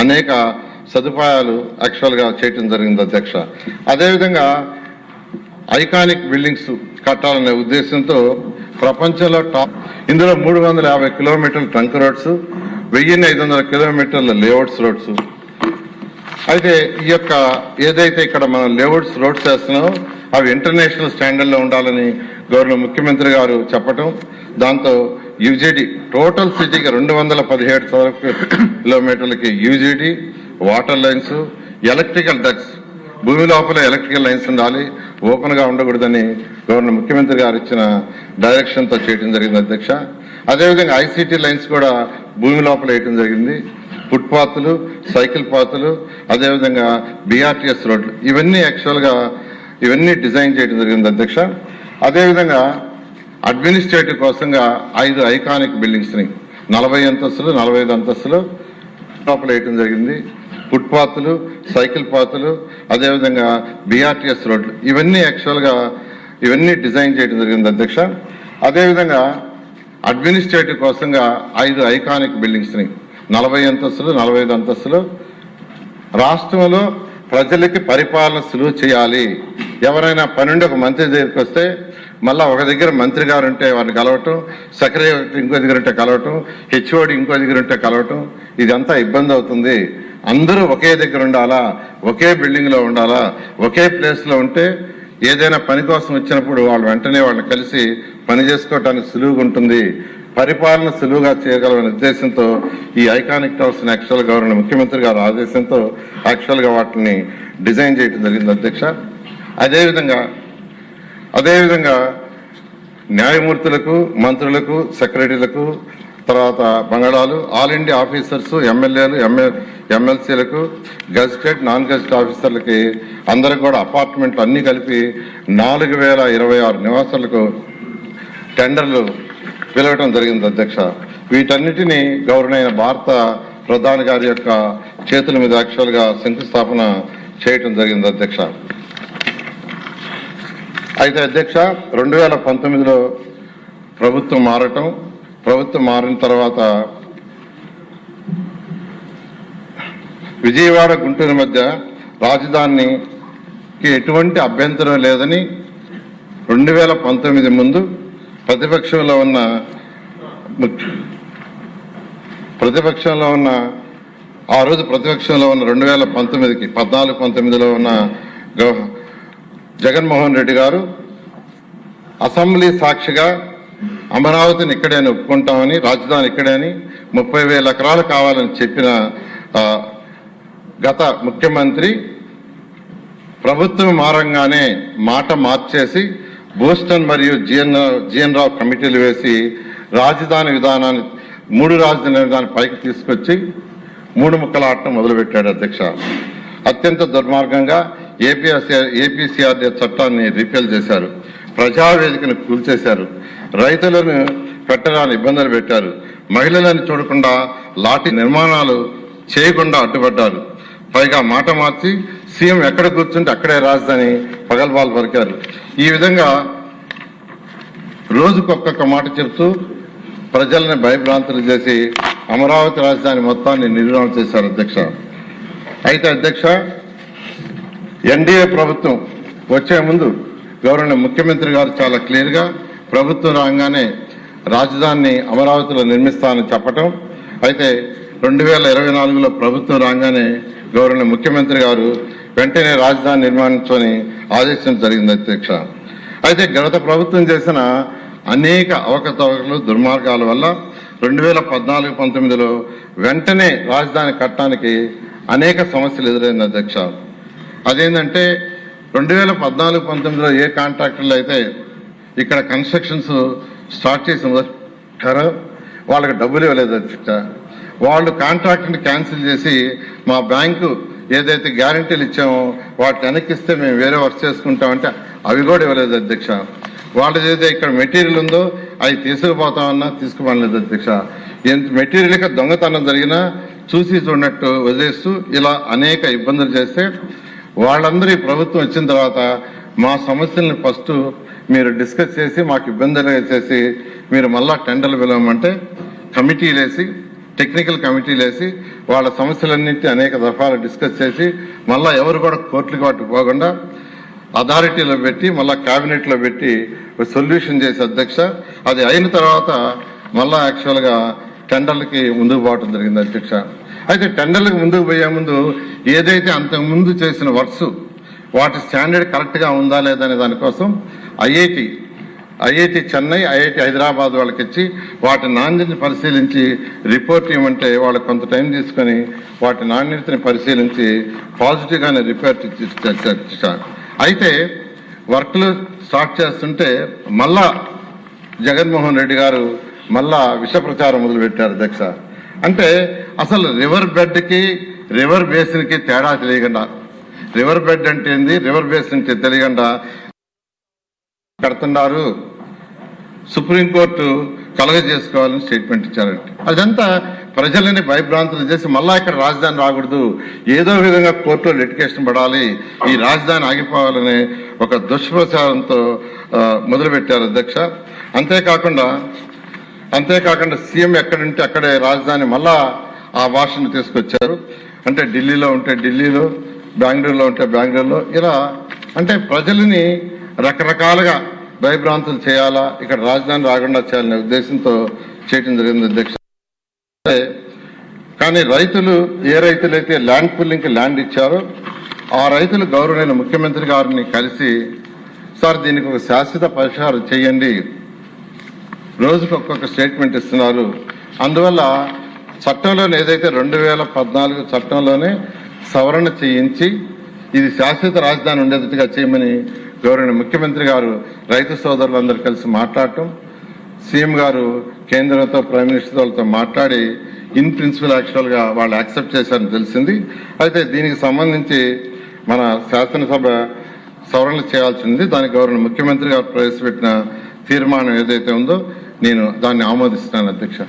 అనేక సదుపాయాలు యాక్చువల్గా చేయటం జరిగింది అధ్యక్ష. అదేవిధంగా ఐకానిక్ బిల్డింగ్స్ కట్టాలనే ఉద్దేశంతో ప్రపంచంలో ఇందులో 350 కిలోమీటర్ల ట్రంక్ రోడ్స్, 1500 కిలోమీటర్ల లేఅవుట్స్ రోడ్స్. అయితే ఈ యొక్క ఏదైతే ఇక్కడ మనం లేఅవుట్స్ రోడ్స్ వేస్తున్నామో అవి ఇంటర్నేషనల్ స్టాండర్డ్లో ఉండాలని గవర్నర్ ముఖ్యమంత్రి గారు చెప్పటం, దాంతో యూజీడీ టోటల్ సిటీకి 217 చదరపు కిలోమీటర్లకి UGD, water lines, electrical ducts, భూమి లోపల ఎలక్ట్రికల్ లైన్స్ ఉండాలి, ఓపెన్గా ఉండకూడదని గవర్నర్ ముఖ్యమంత్రి గారు ఇచ్చిన డైరెక్షన్తో చేయడం జరిగింది అధ్యక్ష. అదేవిధంగా ఐసీటీ లైన్స్ కూడా భూమి లోపల వేయటం జరిగింది. ఫుట్పాత్లు, సైకిల్ పాత్లు, అదేవిధంగా బీఆర్టీఎస్ రోడ్లు, ఇవన్నీ యాక్చువల్గా ఇవన్నీ డిజైన్ చేయడం జరిగింది అధ్యక్ష. అదేవిధంగా అడ్మినిస్ట్రేటివ్ కోసంగా 5 ఐకానిక్ బిల్డింగ్స్ని 40 అంతస్తులు, 45 అంతస్తులు లోపల వేయటం జరిగింది. ఫుట్పాత్లు, సైకిల్ పాత్లు, అదేవిధంగా బీఆర్టీఎస్ రోడ్లు, ఇవన్నీ యాక్చువల్గా ఇవన్నీ డిజైన్ చేయడం జరిగింది అధ్యక్ష. అదేవిధంగా అడ్మినిస్ట్రేటివ్ కోసంగా 5 ఐకానిక్ బిల్డింగ్స్ని 40 అంతస్తులు, 45 అంతస్తులు రాష్ట్రంలో ప్రజలకి పరిపాలన సులువు చేయాలి. ఎవరైనా పనుండి ఒక మంత్రి దగ్గరికి వస్తే మళ్ళీ ఒక దగ్గర మంత్రి గారు ఉంటే వారిని కలవటం, సెక్రటరీ ఇంకో దగ్గర ఉంటే కలవటం, హెచ్ఓడి ఇంకో దగ్గర ఉంటే కలవటం, ఇదంతా ఇబ్బంది అవుతుంది. అందరూ ఒకే దగ్గర ఉండాలా, ఒకే బిల్డింగ్లో ఉండాలా, ఒకే ప్లేస్లో ఉంటే ఏదైనా పని కోసం వచ్చినప్పుడు వాళ్ళు వెంటనే వాళ్ళని కలిసి పని చేసుకోవటానికి సులువుగా ఉంటుంది, పరిపాలన సులువుగా చేయగలమనే ఉద్దేశంతో ఈ ఐకానిక్ టవర్స్ని యాక్చువల్గా గవర్నర్ ముఖ్యమంత్రి గారి ఆదేశంతో యాక్చువల్గా వాటిని డిజైన్ చేయడం జరిగింది అధ్యక్ష. అదేవిధంగా న్యాయమూర్తులకు, మంత్రులకు, సెక్రటరీలకు, తర్వాత బంగాళాలు, ఆల్ ఇండియా ఆఫీసర్స్, ఎమ్మెల్యేలు, ఎమ్మెల్సీలకు, గెజిటెడ్, నాన్ గెజిటెడ్ ఆఫీసర్లకి అందరికి కూడా అపార్ట్మెంట్లు అన్నీ కలిపి 4026 నివాసాలకు టెండర్లు పిలవటం జరిగింది అధ్యక్ష. వీటన్నిటినీ గౌరవనీయ భారత ప్రధాని గారి యొక్క చేతుల మీద యాక్చువల్గా శంకుస్థాపన చేయటం జరిగింది అధ్యక్ష. అయితే అధ్యక్ష 2019లో ప్రభుత్వం మారిన తర్వాత విజయవాడ, గుంటూరు మధ్య రాజధానికి ఎటువంటి అభ్యంతరం లేదని 2019 ముందు ప్రతిపక్షంలో ఉన్న 14-19లో ఉన్న జగన్మోహన్ రెడ్డి గారు అసెంబ్లీ సాక్షిగా అమరావతిని ఇక్కడే ఒప్పుకుంటామని, రాజధాని ఇక్కడే అని 30,000 ఎకరాలు కావాలని చెప్పిన గత ముఖ్యమంత్రి ప్రభుత్వం మారంగానే మాట మార్చేసి బోస్టన్ మరియు జిఎన్ రావు కమిటీలు వేసి రాజధాని విధానాన్ని 3 రాజధాని విధానాన్ని పైకి తీసుకొచ్చి 3 ముక్కలు ఆడటం మొదలుపెట్టాడు అధ్యక్ష. అత్యంత దుర్మార్గంగా ఏపీసీఆర్డీ చట్టాన్ని రిపేల్ చేశారు, ప్రజావేదికను కూల్చేశారు, రైతులను పెట్టరాని ఇబ్బందులు పెట్టారు, మహిళలను చూడకుండా లాఠీ నిర్మాణాలు చేయకుండా అడ్డుపడ్డారు. పైగా మాట మార్చి సీఎం ఎక్కడ కూర్చుంటే అక్కడే రాజధాని పగల్బాలు పలికారు. ఈ విధంగా రోజుకొక్కొక్క మాట చెప్తూ ప్రజల్ని భయభ్రాంతులు చేసి అమరావతి రాజధాని మొత్తాన్ని నిర్మాణం చేశారు అధ్యక్ష. అయితే అధ్యక్ష ఎన్డీఏ ప్రభుత్వం వచ్చే ముందు గవర్నర్ ముఖ్యమంత్రి గారు చాలా క్లియర్గా ప్రభుత్వం రాగానే రాజధానిని అమరావతిలో నిర్మిస్తానని చెప్పటం, అయితే 2024లో ప్రభుత్వం రాగానే గవర్నర్ ముఖ్యమంత్రి గారు వెంటనే రాజధాని నిర్మాణించని ఆదేశించడం జరిగింది అధ్యక్ష. అయితే గత ప్రభుత్వం చేసిన అనేక అవకతవకలు, దుర్మార్గాల వల్ల 2014-19లో వెంటనే రాజధాని కట్టడానికి అనేక సమస్యలు ఎదురైంది అధ్యక్ష. అదేంటంటే 2014-19లో ఏ కాంట్రాక్టర్లు అయితే ఇక్కడ కన్స్ట్రక్షన్స్ స్టార్ట్ చేసి వాళ్ళకి డబ్బులు ఇవ్వలేదు అధ్యక్ష. వాళ్ళు కాంట్రాక్ట్ని క్యాన్సిల్ చేసి మా బ్యాంకు ఏదైతే గ్యారంటీలు ఇచ్చామో వాటిని వెనక్కిస్తే మేము వేరే వర్క్ చేసుకుంటామంటే అవి కూడా ఇవ్వలేదు అధ్యక్ష. వాళ్ళది ఏదైతే ఇక్కడ మెటీరియల్ ఉందో అవి తీసుకుపోతామన్నా తీసుకుపోలేదు అధ్యక్ష. ఎంత మెటీరియల్గా దొంగతనం జరిగినా చూసి చూడనట్టు వదిలేస్తూ ఇలా అనేక ఇబ్బందులు చేస్తే వాళ్ళందరూ ఈ ప్రభుత్వం వచ్చిన తర్వాత మా సమస్యలను ఫస్ట్ మీరు డిస్కస్ చేసి మాకు ఇబ్బందులు చేసి మీరు మళ్ళా టెండర్లు పిలవమంటే కమిటీలు వేసి, టెక్నికల్ కమిటీలు వేసి వాళ్ళ సమస్యలన్నింటినీ అనేక దఫాలు డిస్కస్ చేసి మళ్ళా ఎవరు కూడా కోర్టులకు వాటికి పోకుండా అథారిటీలో పెట్టి మళ్ళా క్యాబినెట్లో పెట్టి సొల్యూషన్ చేసి అధ్యక్ష అది అయిన తర్వాత మళ్ళా యాక్చువల్గా టెండర్లకి ముందుకు పోవడం జరిగింది అధ్యక్ష. అయితే టెండర్లకు ముందుకు పోయే ముందు ఏదైతే అంతకు ముందు చేసిన వర్క్స్ వాటి స్టాండర్డ్ కరెక్ట్గా ఉందా లేదనే దానికోసం ఐఐటి చెన్నై, ఐఐటి హైదరాబాద్ వాళ్ళకి ఇచ్చి వాటి నాణ్యతని పరిశీలించి రిపోర్ట్ ఇవ్వమంటే వాళ్ళకి కొంత టైం తీసుకొని వాటి నాణ్యతని పరిశీలించి పాజిటివ్గానే రిపోర్ట్ ఇచ్చారు. అయితే వర్క్లు స్టార్ట్ చేస్తుంటే మళ్ళా జగన్మోహన్ రెడ్డి గారు మళ్ళా విష ప్రచారం మొదలుపెట్టారు అధ్యక్ష. అంటే అసలు రివర్ బెడ్కి రివర్ బేసిన్కి తేడా తెలియకుండా, రివర్ బెడ్ అంటే ఏంది, రివర్ బేసిన్ అంటే తెలియకుండా కడుతున్నారు, సుప్రీంకోర్టు కలగజేసుకోవాలని స్టేట్మెంట్ ఇచ్చారంటే అదంతా ప్రజలని భయభ్రాంతులు చేసి మళ్ళా ఇక్కడ రాజధాని రాకూడదు, ఏదో విధంగా కోర్టులో లిటిగేషన్ పడాలి, ఈ రాజధాని ఆగిపోవాలనే ఒక దుష్ప్రచారంతో మొదలుపెట్టారు అధ్యక్ష. అంతేకాకుండా సీఎం ఎక్కడుంటే అక్కడే రాజధాని మళ్ళా ఆ భాషను తీసుకొచ్చారు. అంటే ఢిల్లీలో ఉంటే ఢిల్లీలో, బెంగళూరులో ఉంటే బెంగళూరులో, ఇలా అంటే ప్రజలని రకరకాలుగా భయభ్రాంతులు చేయాలా, ఇక్కడ రాజధాని రాకుండా చేయాలనే ఉద్దేశంతో చేయడం జరిగింది అధ్యక్ష. కానీ రైతులు ఏ రైతులైతే ల్యాండ్ పుల్లింగ్కి ల్యాండ్ ఇచ్చారో ఆ రైతులు గౌరవనీయ ముఖ్యమంత్రి గారిని కలిసి, సార్ దీనికి ఒక శాశ్వత పరిష్కారం చేయండి, రోజుకు ఒక్కొక్క స్టేట్మెంట్ ఇస్తున్నారు, అందువల్ల చట్టంలోనే ఏదైతే 2014 చట్టంలోనే సవరణ చేయించి ఇది శాశ్వత రాజధాని ఉండేటట్టుగా చేయమని గౌరవనీయ ముఖ్యమంత్రి గారు రైతు సోదరులందరూ కలిసి మాట్లాడటం, సీఎం గారు కేంద్రంతో ప్రైమ్ మినిస్టర్ వాళ్ళతో మాట్లాడి ఇన్ ప్రిన్సిపల్ యాక్చువల్గా వాళ్ళు యాక్సెప్ట్ చేశారని తెలిసింది. అయితే దీనికి సంబంధించి మన శాసనసభ సవరణలు చేయాల్సింది, దానికి గౌరవనీయ ముఖ్యమంత్రి గారు ప్రవేశపెట్టిన తీర్మానం ఏదైతే ఉందో నేను దాన్ని ఆమోదిస్తున్నాను అధ్యక్ష.